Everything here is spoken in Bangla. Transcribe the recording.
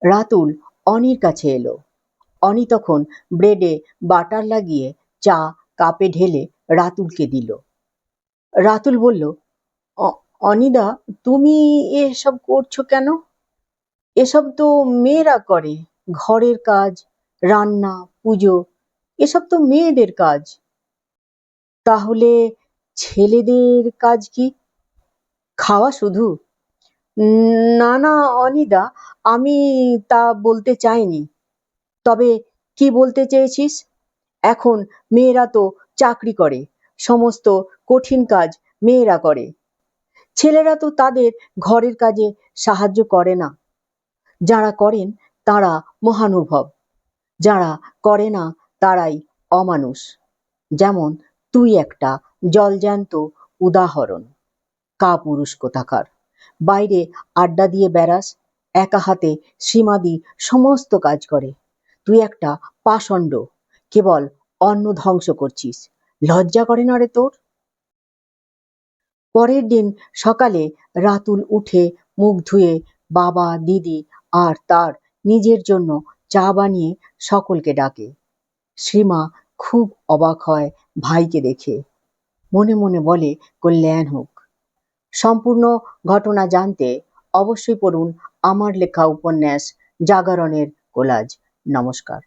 রাতুল অনির কাছে এলো। অনি তখন ব্রেডে বাটার লাগিয়ে চা কাপে ঢেলে রাতুলকে দিল। রাতুল বলল, অনিদা, তুমি এসব করছো কেন? এসব তো মেয়েরা করে। ঘরের কাজ, রান্না, পুজো, এসব তো মেয়েদের কাজ। তাহলে ছেলেদের কাজ কি? খাওয়া শুধু? না না অনিদা, আমি তা বলতে চাইনি। তবে কি বলতে চেয়েছিস? এখন মেয়েরা তো চাকরি করে, সমস্ত কঠিন কাজ মেয়েরা করে। ছেলেরা তো তাদের ঘরের কাজে সাহায্য করে না। যারা করেন তারা মহানুভব, যারা করে না তারাই অমানুষ। যেমন তুই একটা জলজ্যান্ত উদাহরণ। কাপুরুষ কোথাকার! বাইরে আড্ডা দিয়ে বেড়াস, একা হাতে সীমাদি সমস্ত কাজ করে। তুই একটা পাষণ্ড, কেবল অন্ন ধ্বংস করছিস। লজ্জা করে না রে তোর? পরের দিন সকালে রাতুল উঠে মুখ ধুয়ে বাবা, দিদি আর তার নিজের জন্য চা বানিয়ে সকলকে ডাকে। শ্রীমা খুব অবাক হয় ভাইকে দেখে। মনে মনে বলে, কল্যাণ হোক। সম্পূর্ণ ঘটনা জানতে অবশ্যই পড়ুন আমার লেখা উপন্যাস জাগরণের কোলাজ। নমস্কার।